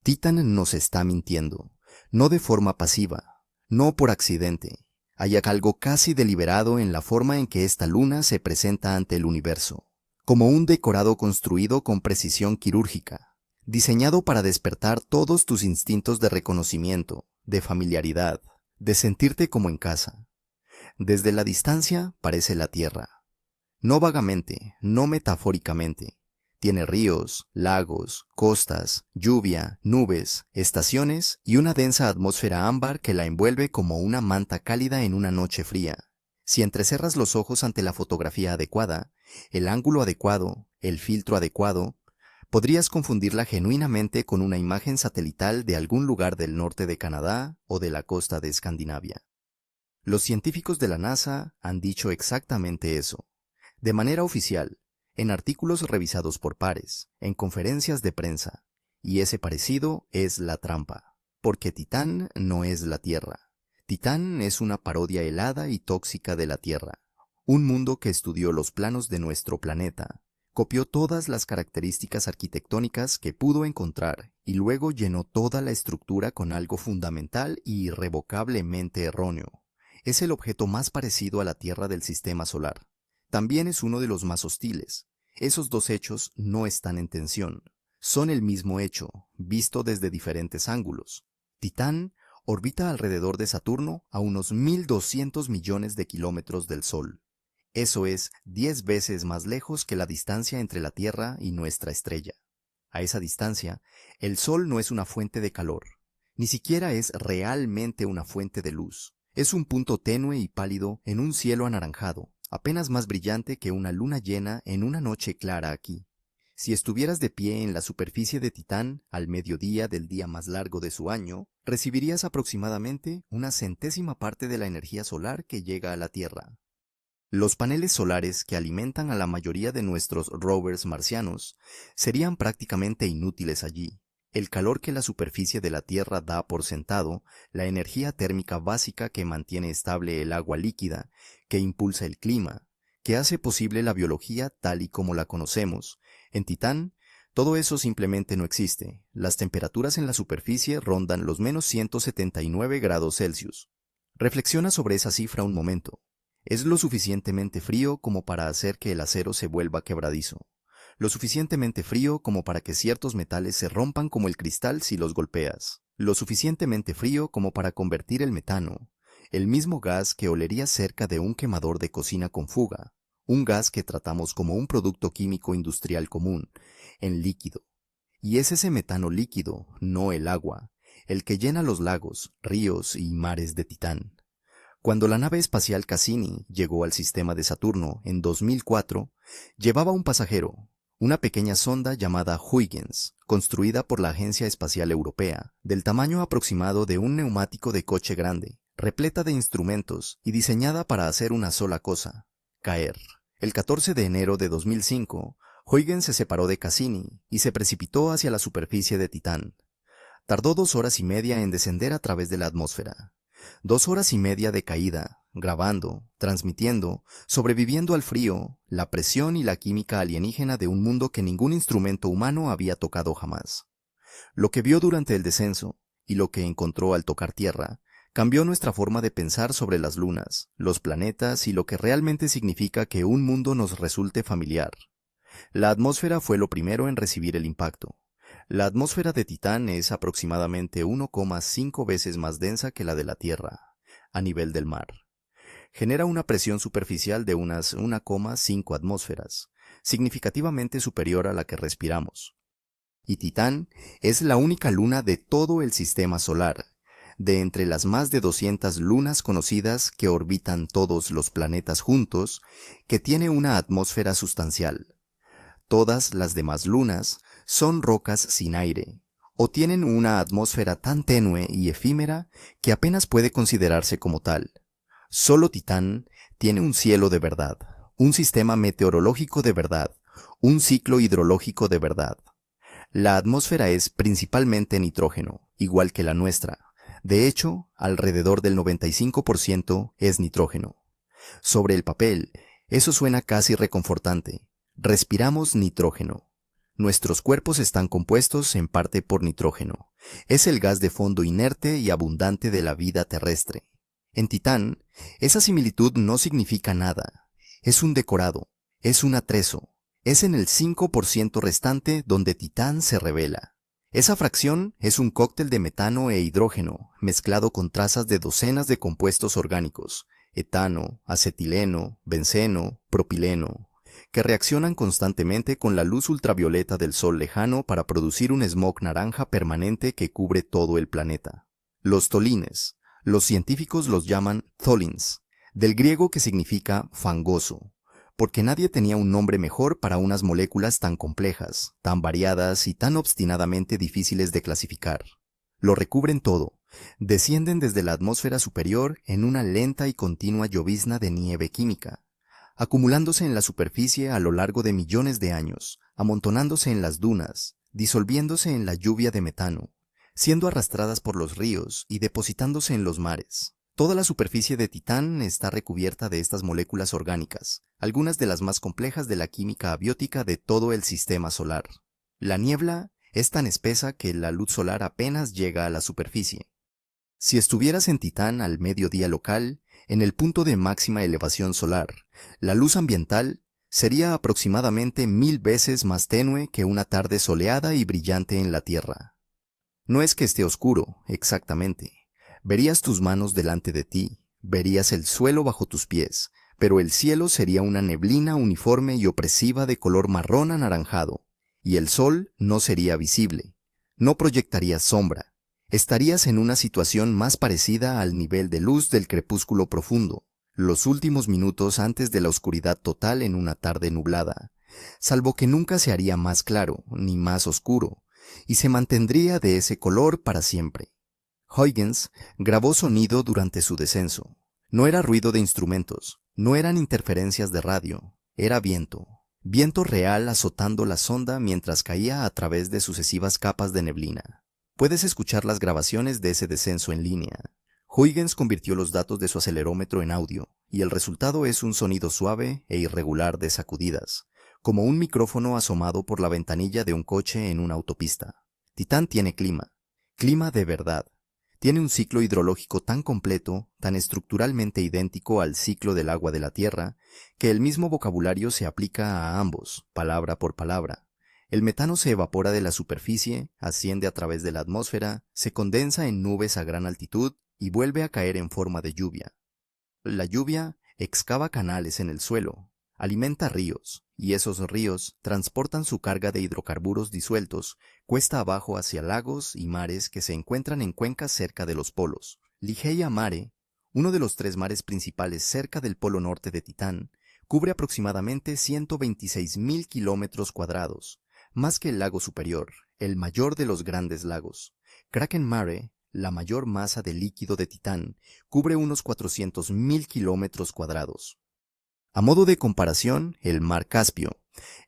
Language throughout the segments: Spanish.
Titán nos está mintiendo, no de forma pasiva, no por accidente. Hay algo casi deliberado en la forma en que esta luna se presenta ante el universo, como un decorado construido con precisión quirúrgica, diseñado para despertar todos tus instintos de reconocimiento, de familiaridad, de sentirte como en casa. Desde la distancia parece la Tierra. No vagamente, no metafóricamente. Tiene ríos, lagos, costas, lluvia, nubes, estaciones y una densa atmósfera ámbar que la envuelve como una manta cálida en una noche fría. Si entrecerras los ojos ante la fotografía adecuada, el ángulo adecuado, el filtro adecuado, podrías confundirla genuinamente con una imagen satelital de algún lugar del norte de Canadá o de la costa de Escandinavia. Los científicos de la NASA han dicho exactamente eso. De manera oficial, en artículos revisados por pares, en conferencias de prensa, y ese parecido es la trampa, porque Titán no es la Tierra. Titán es una parodia helada y tóxica de la Tierra, un mundo que estudió los planos de nuestro planeta, copió todas las características arquitectónicas que pudo encontrar y luego llenó toda la estructura con algo fundamental y irrevocablemente erróneo. Es el objeto más parecido a la Tierra del sistema solar. También es uno de los más hostiles. Esos dos hechos no están en tensión. Son el mismo hecho, visto desde diferentes ángulos. Titán orbita alrededor de Saturno a unos 1.200 millones de kilómetros del Sol. Eso es 10 veces más lejos que la distancia entre la Tierra y nuestra estrella. A esa distancia, el Sol no es una fuente de calor, ni siquiera es realmente una fuente de luz. Es un punto tenue y pálido en un cielo anaranjado, apenas más brillante que una luna llena en una noche clara aquí. Si estuvieras de pie en la superficie de Titán al mediodía del día más largo de su año, recibirías aproximadamente una centésima parte de la energía solar que llega a la Tierra. Los paneles solares que alimentan a la mayoría de nuestros rovers marcianos serían prácticamente inútiles allí. El calor que la superficie de la Tierra da por sentado, la energía térmica básica que mantiene estable el agua líquida, que impulsa el clima, que hace posible la biología tal y como la conocemos. En Titán, todo eso simplemente no existe. Las temperaturas en la superficie rondan los menos 179 grados Celsius. Reflexiona sobre esa cifra un momento. Es lo suficientemente frío como para hacer que el acero se vuelva quebradizo. Lo suficientemente frío como para que ciertos metales se rompan como el cristal si los golpeas. Lo suficientemente frío como para convertir el metano, el mismo gas que olería cerca de un quemador de cocina con fuga, un gas que tratamos como un producto químico industrial común, en líquido. Y es ese metano líquido, no el agua, el que llena los lagos, ríos y mares de Titán. Cuando la nave espacial Cassini llegó al sistema de Saturno en 2004, llevaba un pasajero, una pequeña sonda llamada Huygens, construida por la Agencia Espacial Europea, del tamaño aproximado de un neumático de coche grande, repleta de instrumentos y diseñada para hacer una sola cosa: caer. El 14 de enero de 2005, Huygens se separó de Cassini y se precipitó hacia la superficie de Titán. Tardó 2 horas y media en descender a través de la atmósfera. 2 horas y media de caída, grabando, transmitiendo, sobreviviendo al frío, la presión y la química alienígena de un mundo que ningún instrumento humano había tocado jamás. Lo que vio durante el descenso, y lo que encontró al tocar tierra, cambió nuestra forma de pensar sobre las lunas, los planetas y lo que realmente significa que un mundo nos resulte familiar. La atmósfera fue lo primero en recibir el impacto. La atmósfera de Titán es aproximadamente 1,5 veces más densa que la de la Tierra, a nivel del mar. Genera una presión superficial de unas 1,5 atmósferas, significativamente superior a la que respiramos. Y Titán es la única luna de todo el sistema solar, de entre las más de 200 lunas conocidas que orbitan todos los planetas juntos, que tiene una atmósfera sustancial. Todas las demás lunas son rocas sin aire, o tienen una atmósfera tan tenue y efímera que apenas puede considerarse como tal. Solo Titán tiene un cielo de verdad, un sistema meteorológico de verdad, un ciclo hidrológico de verdad. La atmósfera es principalmente nitrógeno, igual que la nuestra. De hecho, alrededor del 95% es nitrógeno. Sobre el papel, eso suena casi reconfortante. Respiramos nitrógeno. Nuestros cuerpos están compuestos en parte por nitrógeno. Es el gas de fondo inerte y abundante de la vida terrestre. En Titán, esa similitud no significa nada. Es un decorado, es un atrezo. Es en el 5% restante donde Titán se revela. Esa fracción es un cóctel de metano e hidrógeno, mezclado con trazas de docenas de compuestos orgánicos, etano, acetileno, benceno, propileno, que reaccionan constantemente con la luz ultravioleta del Sol lejano para producir un smog naranja permanente que cubre todo el planeta. Los tolines, los científicos los llaman tholins, del griego que significa fangoso, porque nadie tenía un nombre mejor para unas moléculas tan complejas, tan variadas y tan obstinadamente difíciles de clasificar. Lo recubren todo, descienden desde la atmósfera superior en una lenta y continua llovizna de nieve química, acumulándose en la superficie a lo largo de millones de años, amontonándose en las dunas, disolviéndose en la lluvia de metano, siendo arrastradas por los ríos y depositándose en los mares. Toda la superficie de Titán está recubierta de estas moléculas orgánicas, algunas de las más complejas de la química abiótica de todo el sistema solar. La niebla es tan espesa que la luz solar apenas llega a la superficie. Si estuvieras en Titán al mediodía local, en el punto de máxima elevación solar, la luz ambiental sería aproximadamente 1000 veces más tenue que una tarde soleada y brillante en la Tierra. No es que esté oscuro, exactamente. Verías tus manos delante de ti, verías el suelo bajo tus pies, pero el cielo sería una neblina uniforme y opresiva de color marrón anaranjado, y el sol no sería visible. No proyectarías sombra. Estarías en una situación más parecida al nivel de luz del crepúsculo profundo, los últimos minutos antes de la oscuridad total en una tarde nublada, salvo que nunca se haría más claro ni más oscuro, y se mantendría de ese color para siempre. Huygens grabó sonido durante su descenso. No era ruido de instrumentos, no eran interferencias de radio, era viento. Viento real azotando la sonda mientras caía a través de sucesivas capas de neblina. Puedes escuchar las grabaciones de ese descenso en línea. Huygens convirtió los datos de su acelerómetro en audio, y el resultado es un sonido suave e irregular de sacudidas, como un micrófono asomado por la ventanilla de un coche en una autopista. Titán tiene clima de verdad. Tiene un ciclo hidrológico tan completo, tan estructuralmente idéntico al ciclo del agua de la Tierra, que el mismo vocabulario se aplica a ambos, palabra por palabra. El metano se evapora de la superficie, asciende a través de la atmósfera, se condensa en nubes a gran altitud y vuelve a caer en forma de lluvia. La lluvia excava canales en el suelo, alimenta ríos, y esos ríos transportan su carga de hidrocarburos disueltos cuesta abajo hacia lagos y mares que se encuentran en cuencas cerca de los polos. Ligeia Mare, uno de los 3 mares principales cerca del polo norte de Titán, cubre aproximadamente 126.000 kilómetros cuadrados, más que el lago superior, el mayor de los grandes lagos. Kraken Mare, la mayor masa de líquido de Titán, cubre unos 400.000 kilómetros cuadrados. A modo de comparación, el mar Caspio,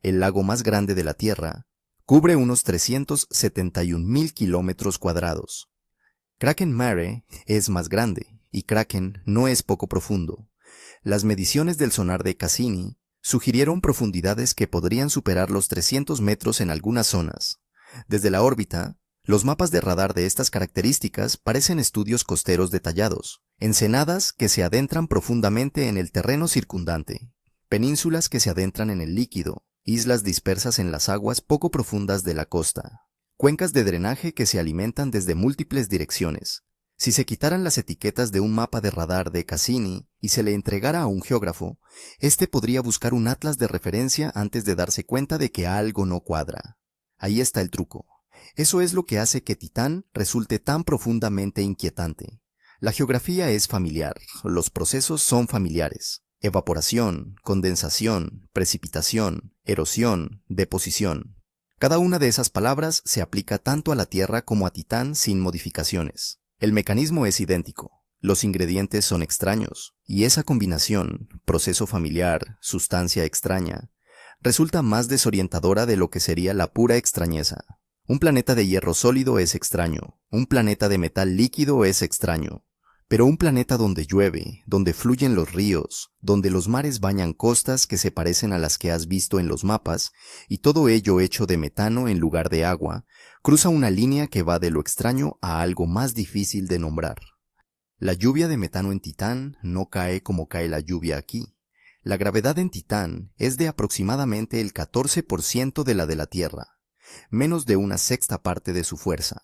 el lago más grande de la Tierra, cubre unos 371.000 kilómetros cuadrados. Kraken Mare es más grande, y Kraken no es poco profundo. Las mediciones del sonar de Cassini sugirieron profundidades que podrían superar los 300 metros en algunas zonas. Desde la órbita, los mapas de radar de estas características parecen estudios costeros detallados, ensenadas que se adentran profundamente en el terreno circundante, penínsulas que se adentran en el líquido, islas dispersas en las aguas poco profundas de la costa, cuencas de drenaje que se alimentan desde múltiples direcciones. Si se quitaran las etiquetas de un mapa de radar de Cassini y se le entregara a un geógrafo, éste podría buscar un atlas de referencia antes de darse cuenta de que algo no cuadra. Ahí está el truco. Eso es lo que hace que Titán resulte tan profundamente inquietante. La geografía es familiar, los procesos son familiares. Evaporación, condensación, precipitación, erosión, deposición. Cada una de esas palabras se aplica tanto a la Tierra como a Titán sin modificaciones. El mecanismo es idéntico, los ingredientes son extraños, y esa combinación, proceso familiar, sustancia extraña, resulta más desorientadora de lo que sería la pura extrañeza. Un planeta de hierro sólido es extraño, un planeta de metal líquido es extraño. Pero un planeta donde llueve, donde fluyen los ríos, donde los mares bañan costas que se parecen a las que has visto en los mapas, y todo ello hecho de metano en lugar de agua, cruza una línea que va de lo extraño a algo más difícil de nombrar. La lluvia de metano en Titán no cae como cae la lluvia aquí. La gravedad en Titán es de aproximadamente el 14% de la de la Tierra, menos de una sexta parte de su fuerza.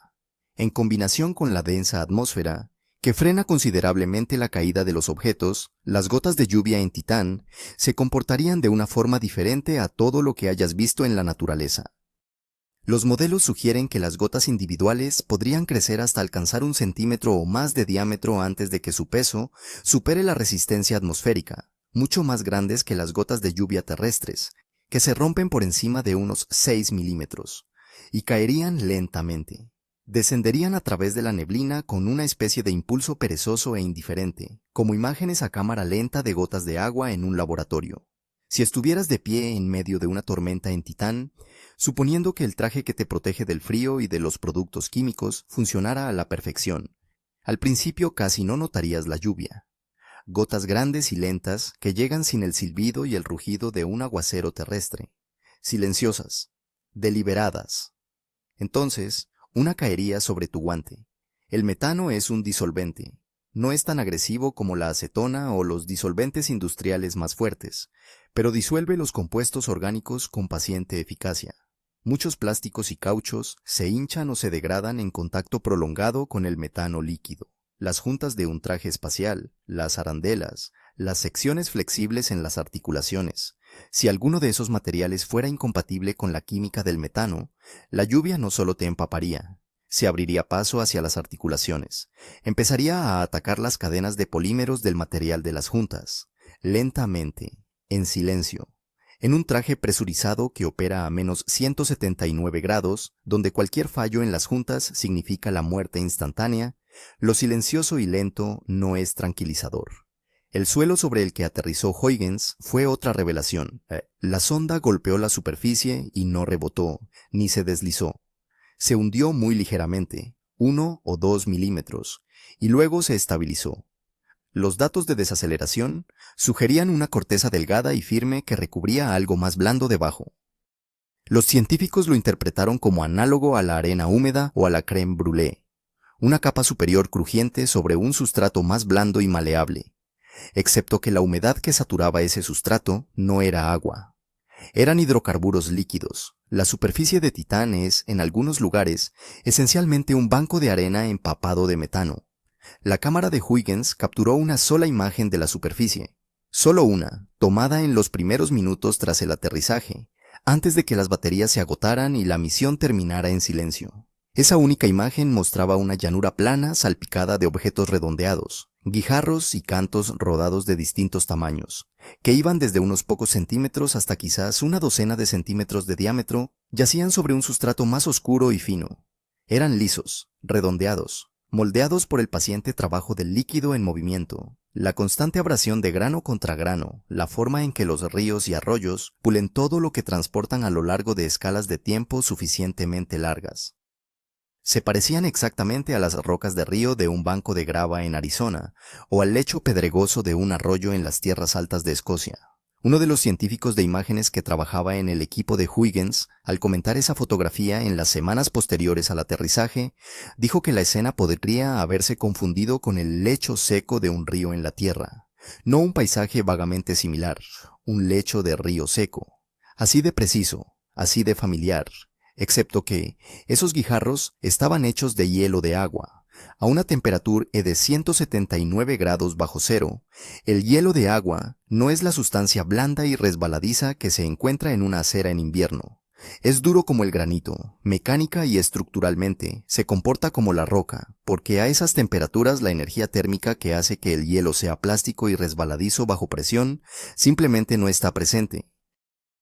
En combinación con la densa atmósfera, que frena considerablemente la caída de los objetos, las gotas de lluvia en Titán se comportarían de una forma diferente a todo lo que hayas visto en la naturaleza. Los modelos sugieren que las gotas individuales podrían crecer hasta alcanzar 1 centímetro o más de diámetro antes de que su peso supere la resistencia atmosférica, mucho más grandes que las gotas de lluvia terrestres, que se rompen por encima de unos 6 milímetros, y caerían lentamente. Descenderían a través de la neblina con una especie de impulso perezoso e indiferente, como imágenes a cámara lenta de gotas de agua en un laboratorio. Si estuvieras de pie en medio de una tormenta en Titán, suponiendo que el traje que te protege del frío y de los productos químicos funcionara a la perfección, al principio casi no notarías la lluvia. Gotas grandes y lentas que llegan sin el silbido y el rugido de un aguacero terrestre. Silenciosas, deliberadas. Entonces, una caería sobre tu guante. El metano es un disolvente. No es tan agresivo como la acetona o los disolventes industriales más fuertes, pero disuelve los compuestos orgánicos con paciente eficacia. Muchos plásticos y cauchos se hinchan o se degradan en contacto prolongado con el metano líquido. Las juntas de un traje espacial, las arandelas, las secciones flexibles en las articulaciones. Si alguno de esos materiales fuera incompatible con la química del metano, la lluvia no solo te empaparía, se abriría paso hacia las articulaciones, empezaría a atacar las cadenas de polímeros del material de las juntas, lentamente, en silencio, en un traje presurizado que opera a menos 179 grados, donde cualquier fallo en las juntas significa la muerte instantánea. Lo silencioso y lento no es tranquilizador. El suelo sobre el que aterrizó Huygens fue otra revelación. La sonda golpeó la superficie y no rebotó, ni se deslizó. Se hundió muy ligeramente, 1 o 2 milímetros, y luego se estabilizó. Los datos de desaceleración sugerían una corteza delgada y firme que recubría algo más blando debajo. Los científicos lo interpretaron como análogo a la arena húmeda o a la crème brûlée, una capa superior crujiente sobre un sustrato más blando y maleable, excepto que la humedad que saturaba ese sustrato no era agua. Eran hidrocarburos líquidos. La superficie de Titán es, en algunos lugares, esencialmente un banco de arena empapado de metano. La cámara de Huygens capturó una sola imagen de la superficie, solo una, tomada en los primeros minutos tras el aterrizaje, antes de que las baterías se agotaran y la misión terminara en silencio. Esa única imagen mostraba una llanura plana salpicada de objetos redondeados, guijarros y cantos rodados de distintos tamaños, que iban desde unos pocos centímetros hasta quizás una docena de centímetros de diámetro, yacían sobre un sustrato más oscuro y fino. Eran lisos, redondeados, moldeados por el paciente trabajo del líquido en movimiento, la constante abrasión de grano contra grano, la forma en que los ríos y arroyos pulen todo lo que transportan a lo largo de escalas de tiempo suficientemente largas. Se parecían exactamente a las rocas de río de un banco de grava en Arizona, o al lecho pedregoso de un arroyo en las tierras altas de Escocia. Uno de los científicos de imágenes que trabajaba en el equipo de Huygens, al comentar esa fotografía en las semanas posteriores al aterrizaje, dijo que la escena podría haberse confundido con el lecho seco de un río en la Tierra, no un paisaje vagamente similar, un lecho de río seco, así de preciso, así de familiar, excepto que esos guijarros estaban hechos de hielo de agua. A una temperatura de 179 grados bajo cero, el hielo de agua no es la sustancia blanda y resbaladiza que se encuentra en una acera en invierno. Es duro como el granito, mecánica y estructuralmente, se comporta como la roca, porque a esas temperaturas la energía térmica que hace que el hielo sea plástico y resbaladizo bajo presión simplemente no está presente.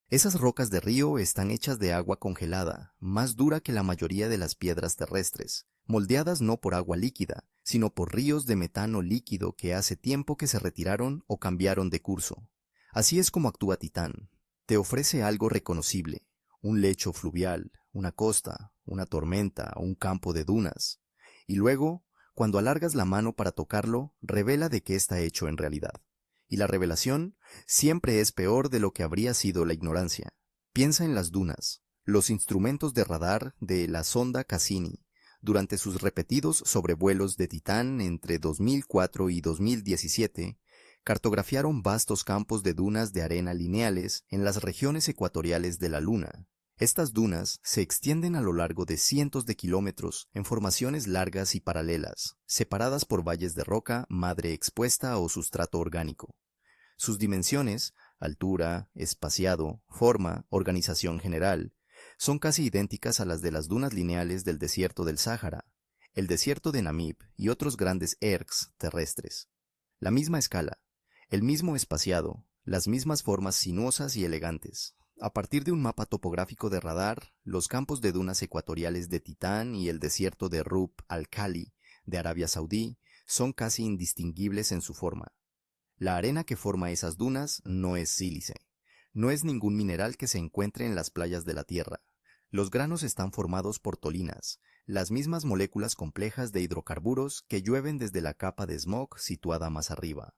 Esas rocas de río están hechas de agua congelada, más dura que la mayoría de las piedras terrestres, moldeadas no por agua líquida, sino por ríos de metano líquido que hace tiempo que se retiraron o cambiaron de curso. Así es como actúa Titán. Te ofrece algo reconocible, un lecho fluvial, una costa, una tormenta, un campo de dunas. Y luego, Cuando alargas la mano para tocarlo, revela de qué está hecho en realidad. Y la revelación siempre es peor de lo que habría sido la ignorancia. Piensa en las dunas, los instrumentos de radar de la sonda Cassini, durante sus repetidos sobrevuelos de Titán entre 2004 y 2017, cartografiaron vastos campos de dunas de arena lineales en las regiones ecuatoriales de la Luna. Estas dunas se extienden a lo largo de cientos de kilómetros en formaciones largas y paralelas, separadas por valles de roca, madre expuesta o sustrato orgánico. Sus dimensiones, altura, espaciado, forma, organización general, son casi idénticas a las de las dunas lineales del desierto del Sáhara, el desierto de Namib y otros grandes ergs terrestres. La misma escala, el mismo espaciado, las mismas formas sinuosas y elegantes. A partir de un mapa topográfico de radar, los campos de dunas ecuatoriales de Titán y el desierto de Rub al-Khali de Arabia Saudí son casi indistinguibles en su forma. La arena que forma esas dunas no es sílice. No es ningún mineral que se encuentre en las playas de la Tierra. Los granos están formados por tolinas, las mismas moléculas complejas de hidrocarburos que llueven desde la capa de smog situada más arriba.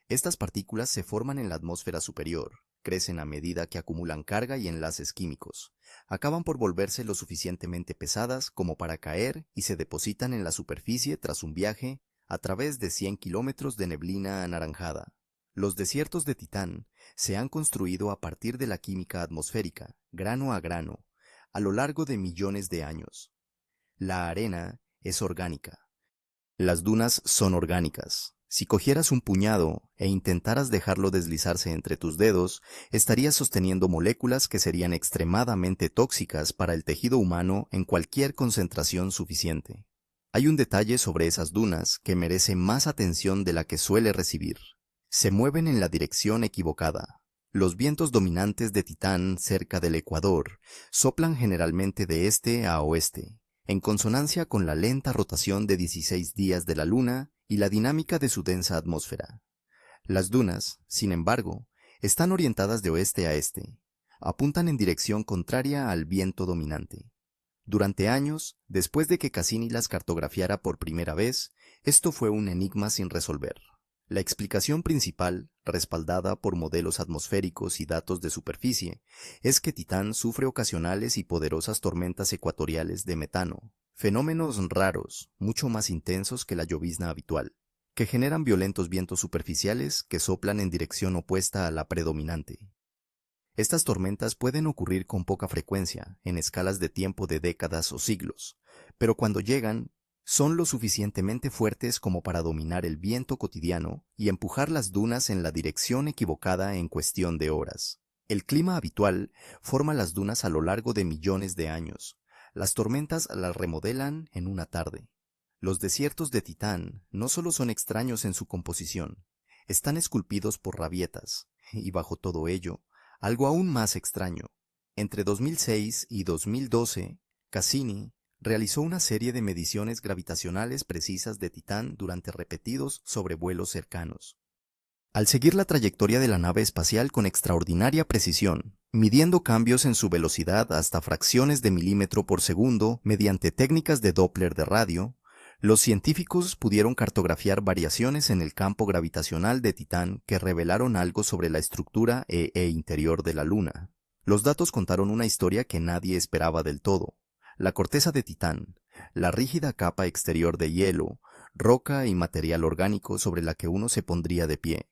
Estas partículas se forman en la atmósfera superior, crecen a medida que acumulan carga y enlaces químicos, acaban por volverse lo suficientemente pesadas como para caer y se depositan en la superficie tras un viaje a través de 100 kilómetros de neblina anaranjada. Los desiertos de Titán se han construido a partir de la química atmosférica, grano a grano, a lo largo de millones de años. La arena es orgánica. Las dunas son orgánicas. Si cogieras un puñado e intentaras dejarlo deslizarse entre tus dedos, estarías sosteniendo moléculas que serían extremadamente tóxicas para el tejido humano en cualquier concentración suficiente. Hay un detalle sobre esas dunas que merece más atención de la que suele recibir. Se mueven en la dirección equivocada. Los vientos dominantes de Titán cerca del Ecuador soplan generalmente de este a oeste, en consonancia con la lenta rotación de 16 días de la Luna y la dinámica de su densa atmósfera. Las dunas, sin embargo, están orientadas de oeste a este, apuntan en dirección contraria al viento dominante. Durante años, después de que Cassini las cartografiara por primera vez, esto fue un enigma sin resolver. La explicación principal, respaldada por modelos atmosféricos y datos de superficie, es que Titán sufre ocasionales y poderosas tormentas ecuatoriales de metano, fenómenos raros, mucho más intensos que la llovizna habitual, que generan violentos vientos superficiales que soplan en dirección opuesta a la predominante. Estas tormentas pueden ocurrir con poca frecuencia, en escalas de tiempo de décadas o siglos, pero cuando llegan, son lo suficientemente fuertes como para dominar el viento cotidiano y empujar las dunas en la dirección equivocada en cuestión de horas. El clima habitual forma las dunas a lo largo de millones de años. Las tormentas las remodelan en una tarde. Los desiertos de Titán no solo son extraños en su composición, están esculpidos por rabietas, y bajo todo ello, algo aún más extraño. Entre 2006 y 2012, Cassini realizó una serie de mediciones gravitacionales precisas de Titán durante repetidos sobrevuelos cercanos. Al seguir la trayectoria de la nave espacial con extraordinaria precisión, midiendo cambios en su velocidad hasta fracciones de milímetro por segundo mediante técnicas de Doppler de radio, los científicos pudieron cartografiar variaciones en el campo gravitacional de Titán que revelaron algo sobre la estructura e interior de la Luna. Los datos contaron una historia que nadie esperaba del todo. La corteza de Titán, la rígida capa exterior de hielo, roca y material orgánico sobre la que uno se pondría de pie,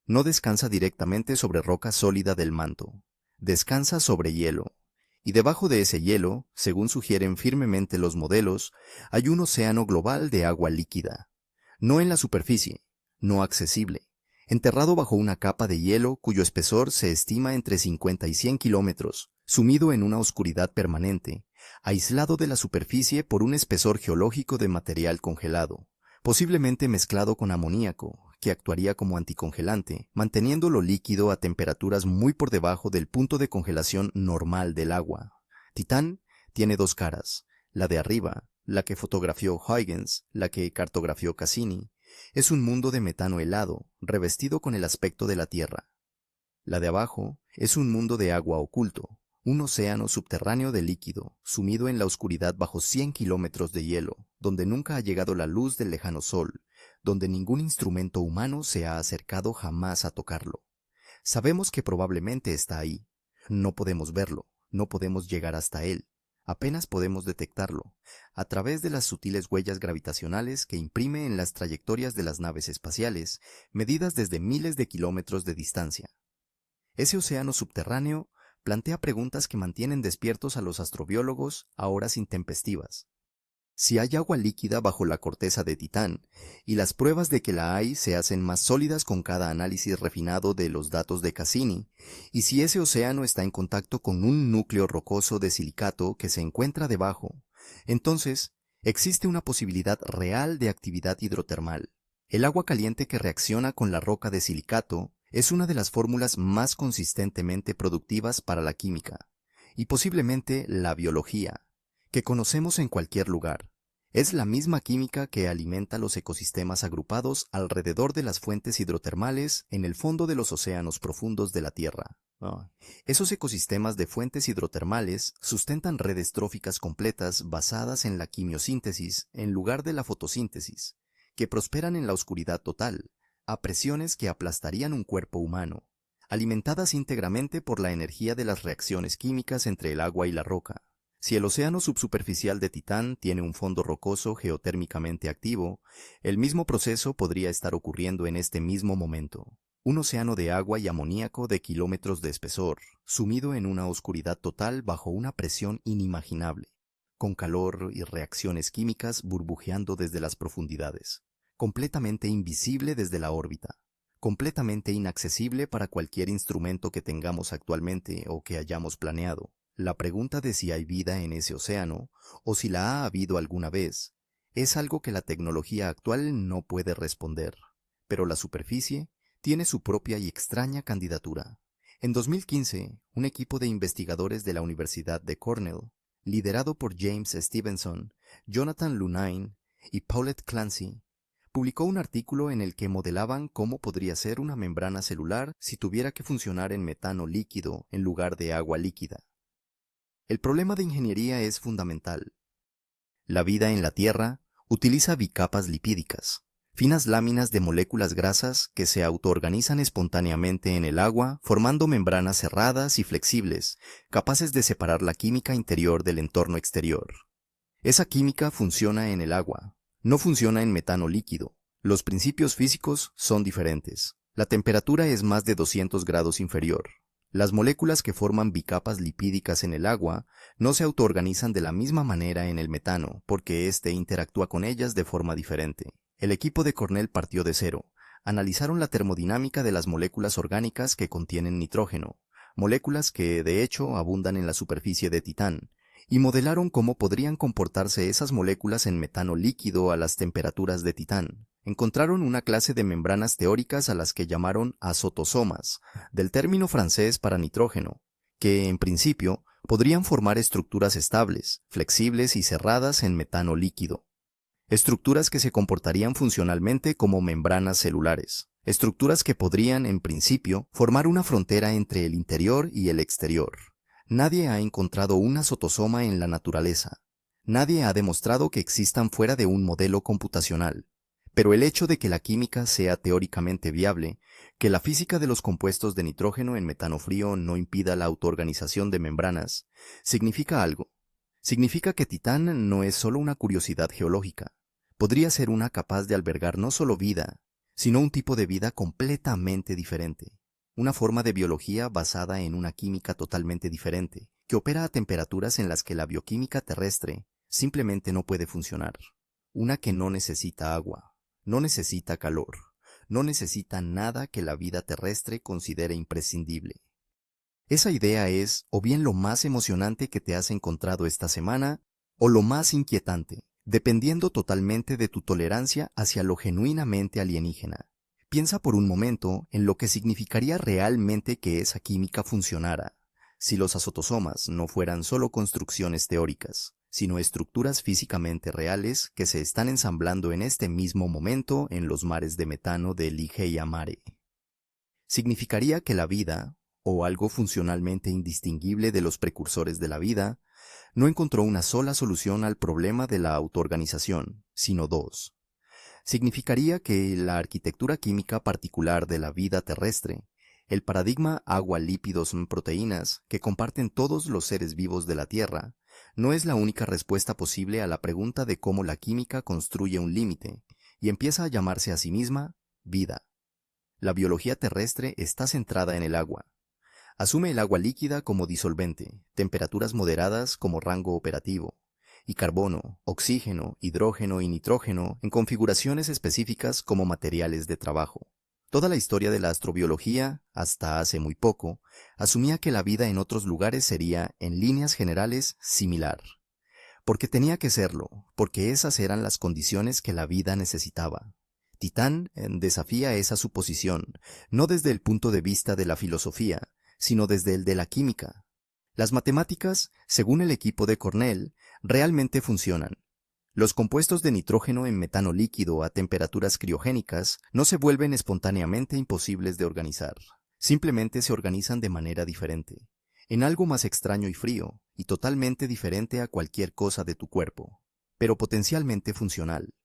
no descansa directamente sobre roca sólida del manto, descansa sobre hielo, y debajo de ese hielo, según sugieren firmemente los modelos, hay un océano global de agua líquida, no en la superficie, no accesible, enterrado bajo una capa de hielo cuyo espesor se estima entre 50 y 100 kilómetros, sumido en una oscuridad permanente, aislado de la superficie por un espesor geológico de material congelado, posiblemente mezclado con amoníaco, que actuaría como anticongelante, manteniéndolo líquido a temperaturas muy por debajo del punto de congelación normal del agua. Titán tiene dos caras, la de arriba, la que fotografió Huygens, la que cartografió Cassini, es un mundo de metano helado, revestido con el aspecto de la Tierra. La de abajo es un mundo de agua oculto, Un océano subterráneo de líquido, sumido en la oscuridad bajo 100 kilómetros de hielo, donde nunca ha llegado la luz del lejano sol, donde ningún instrumento humano se ha acercado jamás a tocarlo. Sabemos que probablemente está ahí. No podemos verlo, no podemos llegar hasta él. Apenas podemos detectarlo, a través de las sutiles huellas gravitacionales que imprime en las trayectorias de las naves espaciales, medidas desde miles de kilómetros de distancia. Ese océano subterráneo plantea preguntas que mantienen despiertos a los astrobiólogos a horas intempestivas. Si hay agua líquida bajo la corteza de Titán, y las pruebas de que la hay se hacen más sólidas con cada análisis refinado de los datos de Cassini, y si ese océano está en contacto con un núcleo rocoso de silicato que se encuentra debajo, entonces existe una posibilidad real de actividad hidrotermal. El agua caliente que reacciona con la roca de silicato es una de las fórmulas más consistentemente productivas para la química, y posiblemente la biología, que conocemos en cualquier lugar. Es la misma química que alimenta los ecosistemas agrupados alrededor de las fuentes hidrotermales en el fondo de los océanos profundos de la Tierra. Esos ecosistemas de fuentes hidrotermales sustentan redes tróficas completas basadas en la quimiosíntesis en lugar de la fotosíntesis, que prosperan en la oscuridad total, a presiones que aplastarían un cuerpo humano, alimentadas íntegramente por la energía de las reacciones químicas entre el agua y la roca. Si el océano subsuperficial de Titán tiene un fondo rocoso geotérmicamente activo, el mismo proceso podría estar ocurriendo en este mismo momento. Un océano de agua y amoníaco de kilómetros de espesor, sumido en una oscuridad total bajo una presión inimaginable, con calor y reacciones químicas burbujeando desde las profundidades, completamente invisible desde la órbita, completamente inaccesible para cualquier instrumento que tengamos actualmente o que hayamos planeado. La pregunta de si hay vida en ese océano, o si la ha habido alguna vez, es algo que la tecnología actual no puede responder, pero la superficie tiene su propia y extraña candidatura. En 2015, un equipo de investigadores de la Universidad de Cornell, liderado por James Stevenson, Jonathan Lunine y Paulette Clancy, publicó un artículo en el que modelaban cómo podría ser una membrana celular si tuviera que funcionar en metano líquido en lugar de agua líquida. El problema de ingeniería es fundamental. La vida en la Tierra utiliza bicapas lipídicas, finas láminas de moléculas grasas que se autoorganizan espontáneamente en el agua, formando membranas cerradas y flexibles, capaces de separar la química interior del entorno exterior. Esa química funciona en el agua, no funciona en metano líquido. Los principios físicos son diferentes. La temperatura es más de 200 grados inferior. Las moléculas que forman bicapas lipídicas en el agua no se autoorganizan de la misma manera en el metano, porque éste interactúa con ellas de forma diferente. El equipo de Cornell partió de cero. Analizaron la termodinámica de las moléculas orgánicas que contienen nitrógeno, moléculas que, de hecho, abundan en la superficie de Titán, y modelaron cómo podrían comportarse esas moléculas en metano líquido a las temperaturas de Titán. Encontraron una clase de membranas teóricas a las que llamaron azotosomas, del término francés para nitrógeno, que, en principio, podrían formar estructuras estables, flexibles y cerradas en metano líquido. Estructuras que se comportarían funcionalmente como membranas celulares. Estructuras que podrían, en principio, formar una frontera entre el interior y el exterior. Nadie ha encontrado un azotosoma en la naturaleza. Nadie ha demostrado que existan fuera de un modelo computacional. Pero el hecho de que la química sea teóricamente viable, que la física de los compuestos de nitrógeno en metano frío no impida la autoorganización de membranas, significa algo. Significa que Titán no es solo una curiosidad geológica. Podría ser una capaz de albergar no solo vida, sino un tipo de vida completamente diferente. Una forma de biología basada en una química totalmente diferente, que opera a temperaturas en las que la bioquímica terrestre simplemente no puede funcionar. Una que no necesita agua, no necesita calor, no necesita nada que la vida terrestre considere imprescindible. Esa idea es o bien lo más emocionante que te has encontrado esta semana, o lo más inquietante, dependiendo totalmente de tu tolerancia hacia lo genuinamente alienígena. Piensa por un momento en lo que significaría realmente que esa química funcionara, si los azotosomas no fueran solo construcciones teóricas, sino estructuras físicamente reales que se están ensamblando en este mismo momento en los mares de metano de Ligeia Mare. Significaría que la vida, o algo funcionalmente indistinguible de los precursores de la vida, no encontró una sola solución al problema de la autoorganización, sino dos. Significaría que la arquitectura química particular de la vida terrestre, el paradigma agua-lípidos-proteínas que comparten todos los seres vivos de la Tierra, no es la única respuesta posible a la pregunta de cómo la química construye un límite y empieza a llamarse a sí misma vida. La biología terrestre está centrada en el agua. Asume el agua líquida como disolvente, temperaturas moderadas como rango operativo, y carbono, oxígeno, hidrógeno y nitrógeno en configuraciones específicas como materiales de trabajo. Toda la historia de la astrobiología, hasta hace muy poco, asumía que la vida en otros lugares sería, en líneas generales, similar. Porque tenía que serlo, porque esas eran las condiciones que la vida necesitaba. Titán desafía esa suposición, no desde el punto de vista de la filosofía, sino desde el de la química. Las matemáticas, según el equipo de Cornell, realmente funcionan. Los compuestos de nitrógeno en metano líquido a temperaturas criogénicas no se vuelven espontáneamente imposibles de organizar. Simplemente se organizan de manera diferente, en algo más extraño y frío, y totalmente diferente a cualquier cosa de tu cuerpo, pero potencialmente funcional.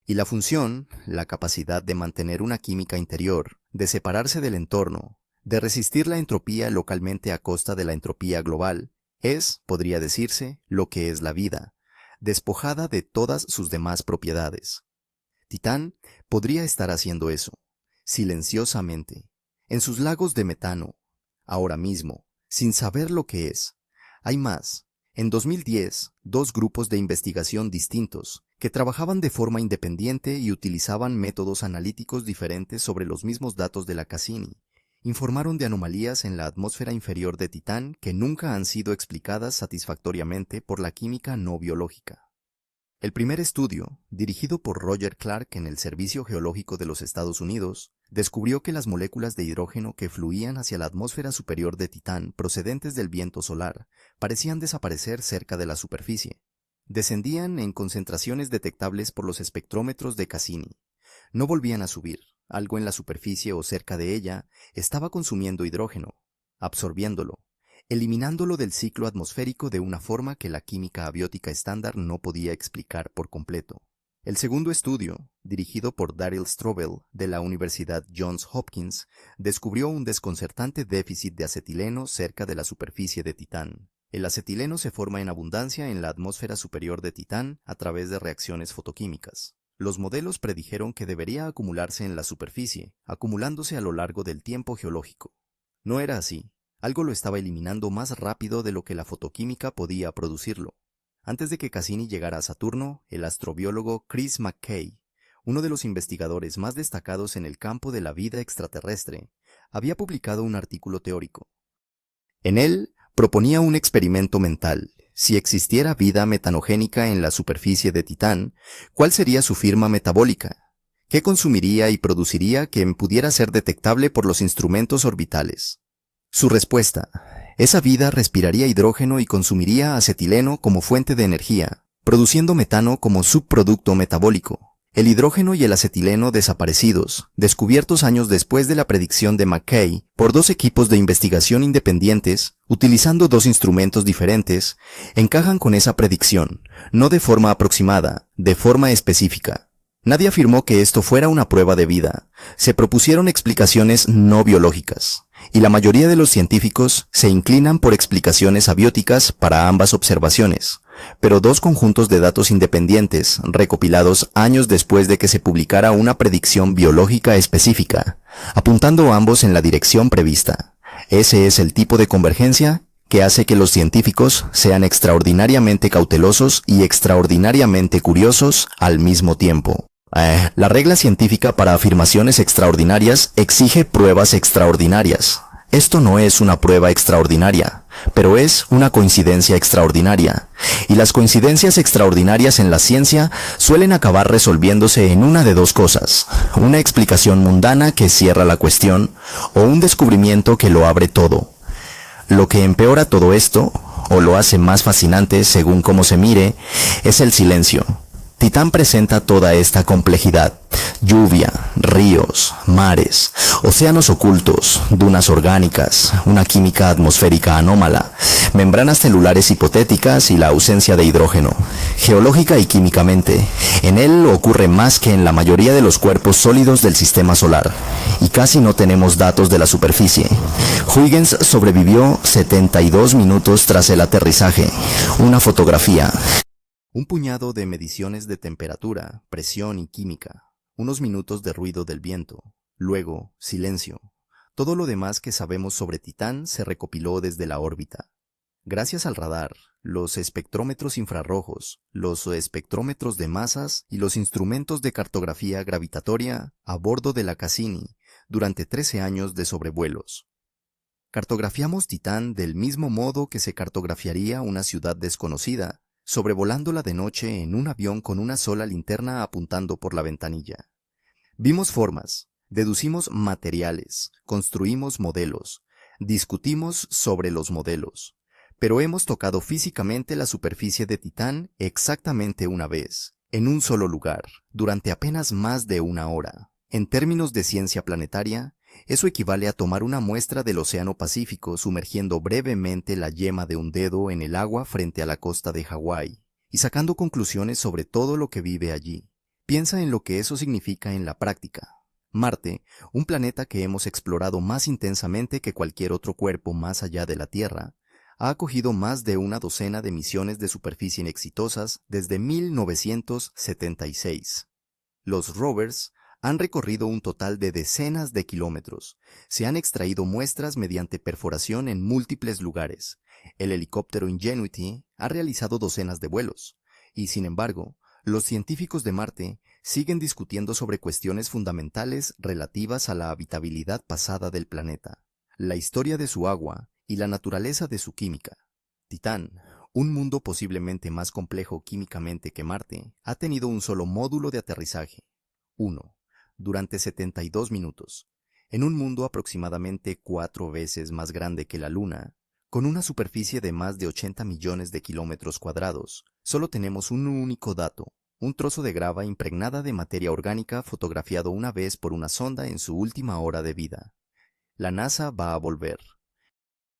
Y la función, la capacidad de mantener una química interior, de separarse del entorno, de resistir la entropía localmente a costa de la entropía global, es, podría decirse, lo que es la vida, despojada de todas sus demás propiedades. Titán podría estar haciendo eso, silenciosamente, en sus lagos de metano, ahora mismo, sin saber lo que es. Hay más. En 2010, dos grupos de investigación distintos, que trabajaban de forma independiente y utilizaban métodos analíticos diferentes sobre los mismos datos de la Cassini, informaron de anomalías en la atmósfera inferior de Titán que nunca han sido explicadas satisfactoriamente por la química no biológica. El primer estudio, dirigido por Roger Clark en el Servicio Geológico de los Estados Unidos, descubrió que las moléculas de hidrógeno que fluían hacia la atmósfera superior de Titán procedentes del viento solar parecían desaparecer cerca de la superficie. Descendían en concentraciones detectables por los espectrómetros de Cassini. No volvían a subir. Algo en la superficie o cerca de ella estaba consumiendo hidrógeno, absorbiéndolo, eliminándolo del ciclo atmosférico de una forma que la química abiótica estándar no podía explicar por completo. El segundo estudio, dirigido por Daryl Strobel de la Universidad Johns Hopkins, descubrió un desconcertante déficit de acetileno cerca de la superficie de Titán. El acetileno se forma en abundancia en la atmósfera superior de Titán a través de reacciones fotoquímicas. Los modelos predijeron que debería acumularse en la superficie, acumulándose a lo largo del tiempo geológico. No era así. Algo lo estaba eliminando más rápido de lo que la fotoquímica podía producirlo. Antes de que Cassini llegara a Saturno, el astrobiólogo Chris McKay, uno de los investigadores más destacados en el campo de la vida extraterrestre, había publicado un artículo teórico. En él, proponía un experimento mental. Si existiera vida metanogénica en la superficie de Titán, ¿cuál sería su firma metabólica? ¿Qué consumiría y produciría que pudiera ser detectable por los instrumentos orbitales? Su respuesta: esa vida respiraría hidrógeno y consumiría acetileno como fuente de energía, produciendo metano como subproducto metabólico. El hidrógeno y el acetileno desaparecidos, descubiertos años después de la predicción de McKay por dos equipos de investigación independientes, utilizando dos instrumentos diferentes, encajan con esa predicción, no de forma aproximada, de forma específica. Nadie afirmó que esto fuera una prueba de vida. Se propusieron explicaciones no biológicas, y la mayoría de los científicos se inclinan por explicaciones abióticas para ambas observaciones. Pero dos conjuntos de datos independientes, recopilados años después de que se publicara una predicción biológica específica, apuntando ambos en la dirección prevista. Ese es el tipo de convergencia que hace que los científicos sean extraordinariamente cautelosos y extraordinariamente curiosos al mismo tiempo. La regla científica para afirmaciones extraordinarias exige pruebas extraordinarias. Esto no es una prueba extraordinaria, pero es una coincidencia extraordinaria. Y las coincidencias extraordinarias en la ciencia suelen acabar resolviéndose en una de dos cosas: una explicación mundana que cierra la cuestión, o un descubrimiento que lo abre todo. Lo que empeora todo esto, o lo hace más fascinante según cómo se mire, es el silencio. Titán presenta toda esta complejidad: lluvia, ríos, mares, océanos ocultos, dunas orgánicas, una química atmosférica anómala, membranas celulares hipotéticas y la ausencia de hidrógeno. Geológica y químicamente, en él ocurre más que en la mayoría de los cuerpos sólidos del sistema solar, y casi no tenemos datos de la superficie. Huygens sobrevivió 72 minutos tras el aterrizaje. Una fotografía. Un puñado de mediciones de temperatura, presión y química. Unos minutos de ruido del viento. Luego, silencio. Todo lo demás que sabemos sobre Titán se recopiló desde la órbita. Gracias al radar, los espectrómetros infrarrojos, los espectrómetros de masas y los instrumentos de cartografía gravitatoria a bordo de la Cassini durante 13 años de sobrevuelos. Cartografiamos Titán del mismo modo que se cartografiaría una ciudad desconocida, sobrevolándola de noche en un avión con una sola linterna apuntando por la ventanilla. Vimos formas, deducimos materiales, construimos modelos, discutimos sobre los modelos, pero hemos tocado físicamente la superficie de Titán exactamente una vez, en un solo lugar, durante apenas más de una hora. En términos de ciencia planetaria, eso equivale a tomar una muestra del Océano Pacífico sumergiendo brevemente la yema de un dedo en el agua frente a la costa de Hawái y sacando conclusiones sobre todo lo que vive allí. Piensa en lo que eso significa en la práctica. Marte, un planeta que hemos explorado más intensamente que cualquier otro cuerpo más allá de la Tierra, ha acogido más de una docena de misiones de superficie exitosas desde 1976. Los rovers han recorrido un total de decenas de kilómetros. Se han extraído muestras mediante perforación en múltiples lugares. El helicóptero Ingenuity ha realizado docenas de vuelos. Y sin embargo, los científicos de Marte siguen discutiendo sobre cuestiones fundamentales relativas a la habitabilidad pasada del planeta, la historia de su agua y la naturaleza de su química. Titán, un mundo posiblemente más complejo químicamente que Marte, ha tenido un solo módulo de aterrizaje. 1. Durante 72 minutos, en un mundo aproximadamente 4 veces más grande que la Luna, con una superficie de más de 80 millones de kilómetros cuadrados, solo tenemos un único dato, un trozo de grava impregnada de materia orgánica fotografiado una vez por una sonda en su última hora de vida. La NASA va a volver.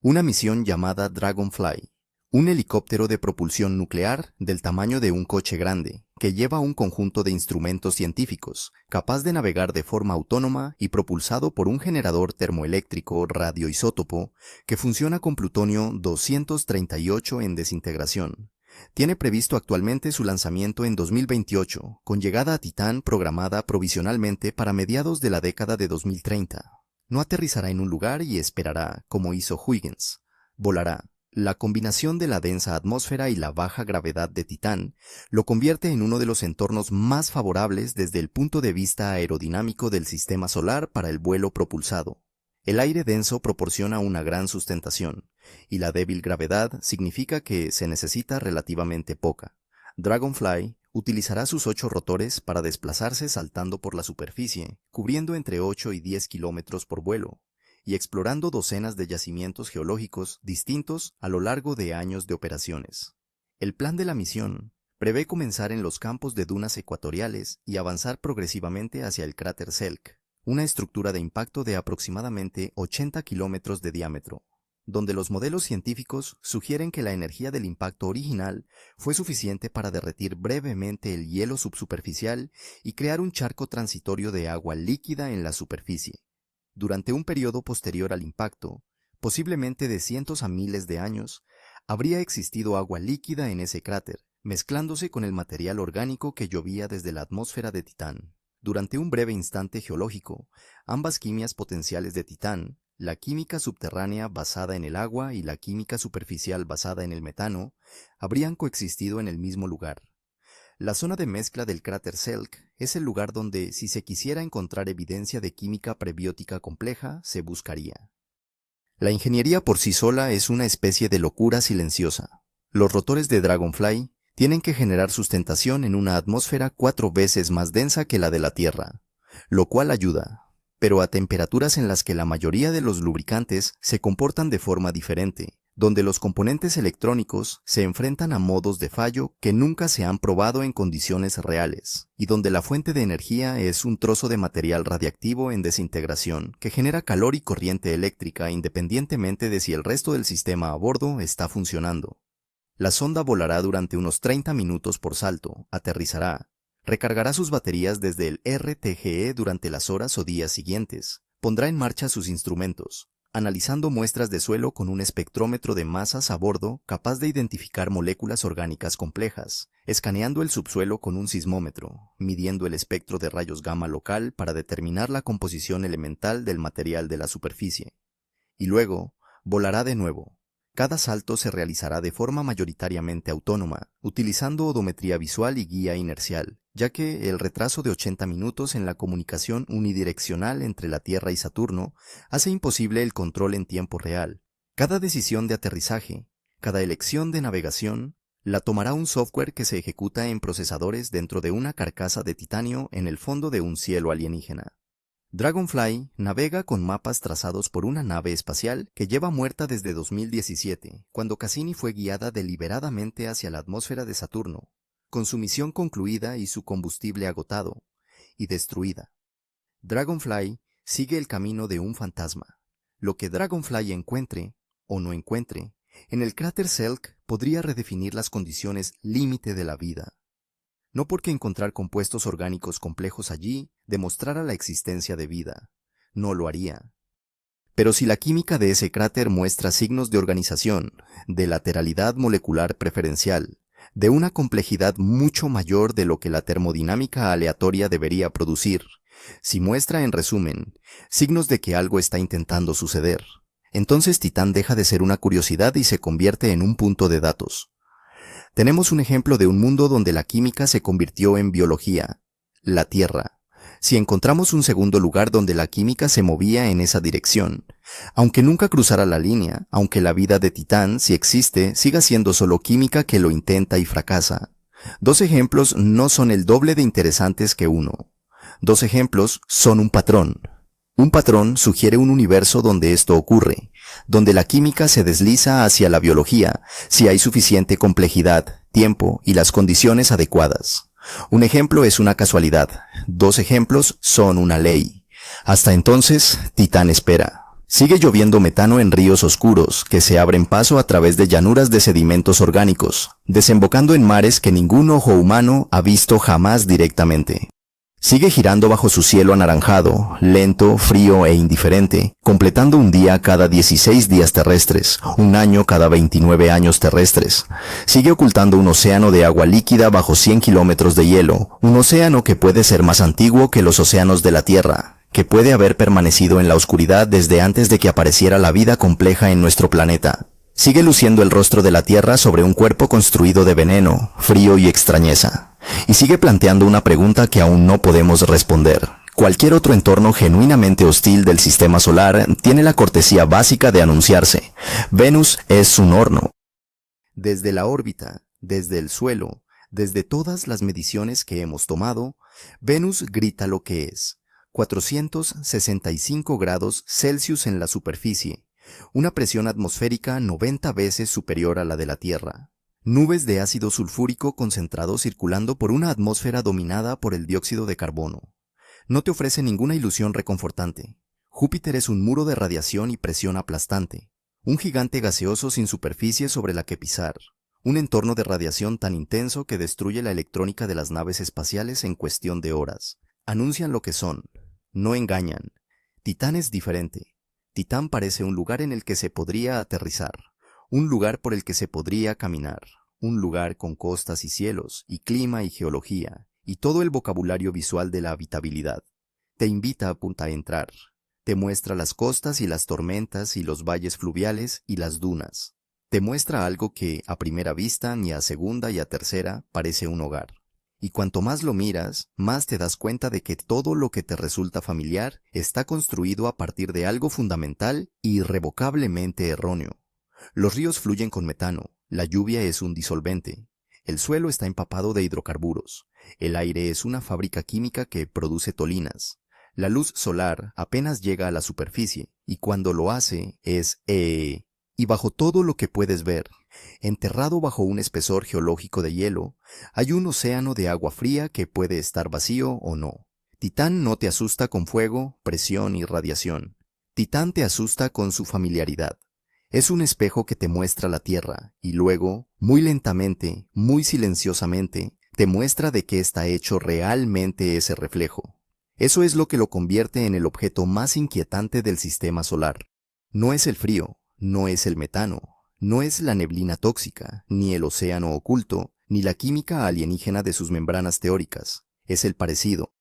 Una misión llamada Dragonfly, un helicóptero de propulsión nuclear del tamaño de un coche grande, que lleva un conjunto de instrumentos científicos, capaz de navegar de forma autónoma y propulsado por un generador termoeléctrico radioisótopo que funciona con plutonio 238 en desintegración. Tiene previsto actualmente su lanzamiento en 2028, con llegada a Titán programada provisionalmente para mediados de la década de 2030. No aterrizará en un lugar y esperará, como hizo Huygens. Volará. La combinación de la densa atmósfera y la baja gravedad de Titán lo convierte en uno de los entornos más favorables desde el punto de vista aerodinámico del sistema solar para el vuelo propulsado. El aire denso proporciona una gran sustentación, y la débil gravedad significa que se necesita relativamente poca. Dragonfly utilizará sus 8 rotores para desplazarse saltando por la superficie, cubriendo entre 8 y 10 kilómetros por vuelo, y explorando docenas de yacimientos geológicos distintos a lo largo de años de operaciones. El plan de la misión prevé comenzar en los campos de dunas ecuatoriales y avanzar progresivamente hacia el cráter Selk, una estructura de impacto de aproximadamente 80 kilómetros de diámetro, donde los modelos científicos sugieren que la energía del impacto original fue suficiente para derretir brevemente el hielo subsuperficial y crear un charco transitorio de agua líquida en la superficie. Durante un periodo posterior al impacto, posiblemente de cientos a miles de años, habría existido agua líquida en ese cráter, mezclándose con el material orgánico que llovía desde la atmósfera de Titán. Durante un breve instante geológico, ambas quimias potenciales de Titán, la química subterránea basada en el agua y la química superficial basada en el metano, habrían coexistido en el mismo lugar. La zona de mezcla del cráter Selk es el lugar donde, si se quisiera encontrar evidencia de química prebiótica compleja, se buscaría. La ingeniería por sí sola es una especie de locura silenciosa. Los rotores de Dragonfly tienen que generar sustentación en una atmósfera 4 veces más densa que la de la Tierra, lo cual ayuda, pero a temperaturas en las que la mayoría de los lubricantes se comportan de forma diferente, donde los componentes electrónicos se enfrentan a modos de fallo que nunca se han probado en condiciones reales, y donde la fuente de energía es un trozo de material radiactivo en desintegración que genera calor y corriente eléctrica independientemente de si el resto del sistema a bordo está funcionando. La sonda volará durante unos 30 minutos por salto, aterrizará, recargará sus baterías desde el RTGE durante las horas o días siguientes, pondrá en marcha sus instrumentos, analizando muestras de suelo con un espectrómetro de masas a bordo capaz de identificar moléculas orgánicas complejas, escaneando el subsuelo con un sismómetro, midiendo el espectro de rayos gamma local para determinar la composición elemental del material de la superficie. Y luego, volará de nuevo. Cada salto se realizará de forma mayoritariamente autónoma, utilizando odometría visual y guía inercial, ya que el retraso de 80 minutos en la comunicación unidireccional entre la Tierra y Saturno hace imposible el control en tiempo real. Cada decisión de aterrizaje, cada elección de navegación, la tomará un software que se ejecuta en procesadores dentro de una carcasa de titanio en el fondo de un cielo alienígena. Dragonfly navega con mapas trazados por una nave espacial que lleva muerta desde 2017, cuando Cassini fue guiada deliberadamente hacia la atmósfera de Saturno, con su misión concluida y su combustible agotado, y destruida. Dragonfly sigue el camino de un fantasma. Lo que Dragonfly encuentre, o no encuentre, en el cráter Selk podría redefinir las condiciones límite de la vida. No porque encontrar compuestos orgánicos complejos allí demostrara la existencia de vida, no lo haría. Pero si la química de ese cráter muestra signos de organización, de lateralidad molecular preferencial, de una complejidad mucho mayor de lo que la termodinámica aleatoria debería producir, si muestra, en resumen, signos de que algo está intentando suceder, entonces Titán deja de ser una curiosidad y se convierte en un punto de datos. Tenemos un ejemplo de un mundo donde la química se convirtió en biología, la Tierra. Si encontramos un segundo lugar donde la química se movía en esa dirección, aunque nunca cruzara la línea, aunque la vida de Titán, si existe, siga siendo solo química que lo intenta y fracasa. Dos ejemplos no son el doble de interesantes que uno. Dos ejemplos son un patrón. Un patrón sugiere un universo donde esto ocurre, donde la química se desliza hacia la biología, si hay suficiente complejidad, tiempo y las condiciones adecuadas. Un ejemplo es una casualidad, dos ejemplos son una ley. Hasta entonces, Titán espera. Sigue lloviendo metano en ríos oscuros que se abren paso a través de llanuras de sedimentos orgánicos, desembocando en mares que ningún ojo humano ha visto jamás directamente. Sigue girando bajo su cielo anaranjado, lento, frío e indiferente, completando un día cada 16 días terrestres, un año cada 29 años terrestres. Sigue ocultando un océano de agua líquida bajo 100 kilómetros de hielo, un océano que puede ser más antiguo que los océanos de la Tierra, que puede haber permanecido en la oscuridad desde antes de que apareciera la vida compleja en nuestro planeta. Sigue luciendo el rostro de la Tierra sobre un cuerpo construido de veneno, frío y extrañeza. Y sigue planteando una pregunta que aún no podemos responder. Cualquier otro entorno genuinamente hostil del sistema solar tiene la cortesía básica de anunciarse. Venus es un horno. Desde la órbita, desde el suelo, desde todas las mediciones que hemos tomado, Venus grita lo que es. 465 grados Celsius en la superficie, una presión atmosférica 90 veces superior a la de la Tierra. Nubes de ácido sulfúrico concentrado circulando por una atmósfera dominada por el dióxido de carbono. No te ofrece ninguna ilusión reconfortante. Júpiter es un muro de radiación y presión aplastante. Un gigante gaseoso sin superficie sobre la que pisar. Un entorno de radiación tan intenso que destruye la electrónica de las naves espaciales en cuestión de horas. Anuncian lo que son. No engañan. Titán es diferente. Titán parece un lugar en el que se podría aterrizar. Un lugar por el que se podría caminar, un lugar con costas y cielos, y clima y geología, y todo el vocabulario visual de la habitabilidad. Te invita a entrar, te muestra las costas y las tormentas y los valles fluviales y las dunas. Te muestra algo que, a primera vista, ni a segunda y a tercera, parece un hogar. Y cuanto más lo miras, más te das cuenta de que todo lo que te resulta familiar está construido a partir de algo fundamental e irrevocablemente erróneo. Los ríos fluyen con metano, la lluvia es un disolvente, el suelo está empapado de hidrocarburos, el aire es una fábrica química que produce tolinas, la luz solar apenas llega a la superficie, y cuando lo hace es Y bajo todo lo que puedes ver, enterrado bajo un espesor geológico de hielo, hay un océano de agua fría que puede estar vacío o no. Titán no te asusta con fuego, presión y radiación. Titán te asusta con su familiaridad. Es un espejo que te muestra la Tierra y luego, muy lentamente, muy silenciosamente, te muestra de qué está hecho realmente ese reflejo. Eso es lo que lo convierte en el objeto más inquietante del sistema solar. No es el frío, no es el metano, no es la neblina tóxica, ni el océano oculto, ni la química alienígena de sus membranas teóricas. Es el parecido.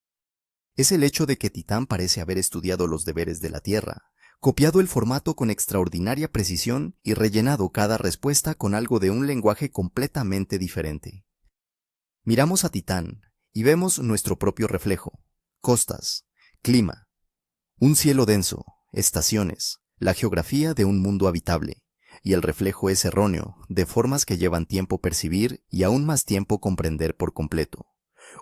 Es el hecho de que Titán parece haber estudiado los deberes de la Tierra, copiado el formato con extraordinaria precisión y rellenado cada respuesta con algo de un lenguaje completamente diferente. Miramos a Titán y vemos nuestro propio reflejo, costas, clima, un cielo denso, estaciones, la geografía de un mundo habitable, y el reflejo es erróneo, de formas que llevan tiempo percibir y aún más tiempo comprender por completo.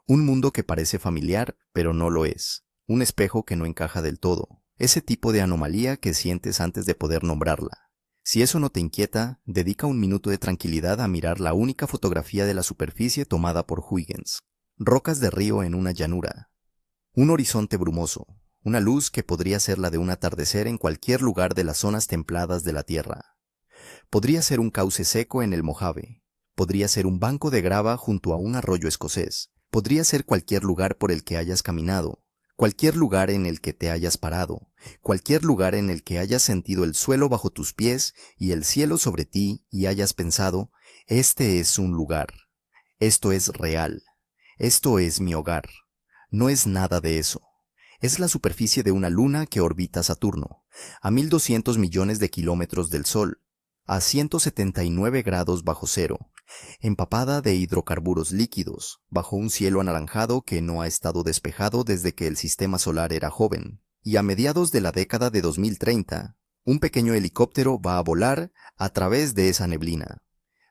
Un mundo que parece familiar, pero no lo es, un espejo que no encaja del todo, ese tipo de anomalía que sientes antes de poder nombrarla. Si eso no te inquieta, dedica un minuto de tranquilidad a mirar la única fotografía de la superficie tomada por Huygens. Rocas de río en una llanura. Un horizonte brumoso, una luz que podría ser la de un atardecer en cualquier lugar de las zonas templadas de la Tierra. Podría ser un cauce seco en el Mojave, podría ser un banco de grava junto a un arroyo escocés, podría ser cualquier lugar por el que hayas caminado, cualquier lugar en el que te hayas parado, cualquier lugar en el que hayas sentido el suelo bajo tus pies y el cielo sobre ti y hayas pensado, este es un lugar, esto es real, esto es mi hogar. No es nada de eso. Es la superficie de una luna que orbita Saturno, a 1.200 millones de kilómetros del Sol, a 179 grados bajo cero, empapada de hidrocarburos líquidos, bajo un cielo anaranjado que no ha estado despejado desde que el sistema solar era joven, y a mediados de la década de 2030, un pequeño helicóptero va a volar a través de esa neblina.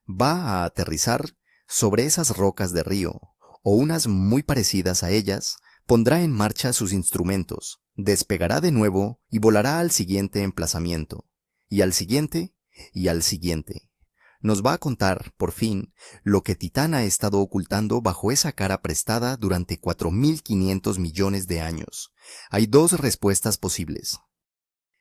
Va a aterrizar sobre esas rocas de río, o unas muy parecidas a ellas, pondrá en marcha sus instrumentos, despegará de nuevo y volará al siguiente emplazamiento, y al siguiente, y al siguiente. Nos va a contar, por fin, lo que Titán ha estado ocultando bajo esa cara prestada durante 4.500 millones de años. Hay dos respuestas posibles.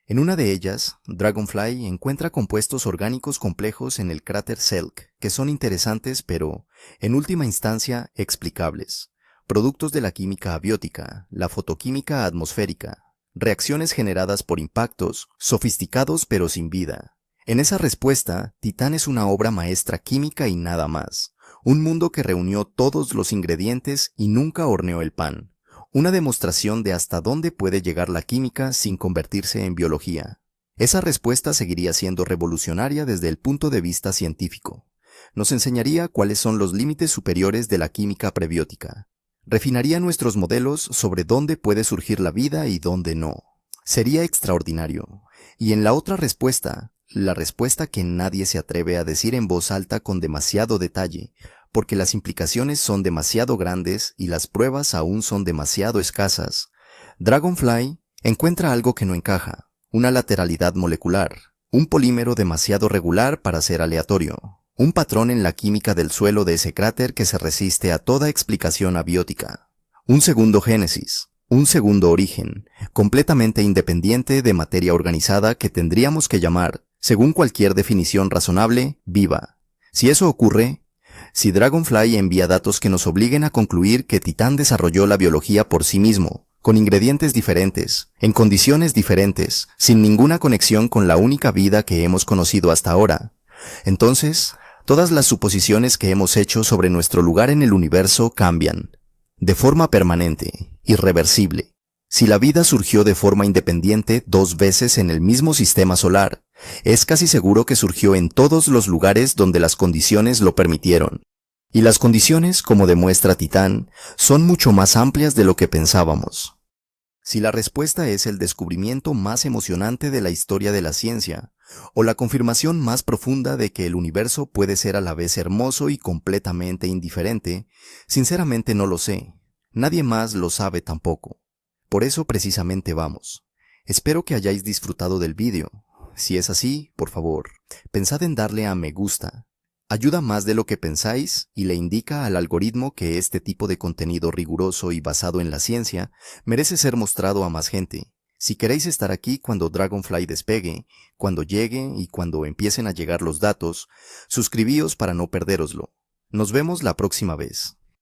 En una de ellas, Dragonfly encuentra compuestos orgánicos complejos en el cráter Selk, que son interesantes pero, en última instancia, explicables. Productos de la química abiótica, la fotoquímica atmosférica, reacciones generadas por impactos, sofisticados pero sin vida. En esa respuesta, Titán es una obra maestra química y nada más. Un mundo que reunió todos los ingredientes y nunca horneó el pan. Una demostración de hasta dónde puede llegar la química sin convertirse en biología. Esa respuesta seguiría siendo revolucionaria desde el punto de vista científico. Nos enseñaría cuáles son los límites superiores de la química prebiótica. Refinaría nuestros modelos sobre dónde puede surgir la vida y dónde no. Sería extraordinario. Y en la otra respuesta, la respuesta que nadie se atreve a decir en voz alta con demasiado detalle, porque las implicaciones son demasiado grandes y las pruebas aún son demasiado escasas, Dragonfly encuentra algo que no encaja, una lateralidad molecular, un polímero demasiado regular para ser aleatorio, un patrón en la química del suelo de ese cráter que se resiste a toda explicación abiótica, un segundo génesis, un segundo origen, completamente independiente de materia organizada que tendríamos que llamar, según cualquier definición razonable, viva. Si eso ocurre, si Dragonfly envía datos que nos obliguen a concluir que Titán desarrolló la biología por sí mismo, con ingredientes diferentes, en condiciones diferentes, sin ninguna conexión con la única vida que hemos conocido hasta ahora, entonces, todas las suposiciones que hemos hecho sobre nuestro lugar en el universo cambian, de forma permanente, irreversible. Si la vida surgió de forma independiente 2 veces en el mismo sistema solar, es casi seguro que surgió en todos los lugares donde las condiciones lo permitieron. Y las condiciones, como demuestra Titán, son mucho más amplias de lo que pensábamos. Si la respuesta es el descubrimiento más emocionante de la historia de la ciencia, o la confirmación más profunda de que el universo puede ser a la vez hermoso y completamente indiferente, sinceramente no lo sé. Nadie más lo sabe tampoco. Por eso precisamente vamos. Espero que hayáis disfrutado del vídeo. Si es así, por favor, Pensad en darle a me gusta. Ayuda más de lo que pensáis y le indica al algoritmo que este tipo de contenido riguroso y basado en la ciencia merece ser mostrado a más gente. Si queréis estar aquí cuando Dragonfly despegue, cuando llegue y cuando empiecen a llegar los datos, suscribíos para no perdéroslo. Nos vemos la próxima vez.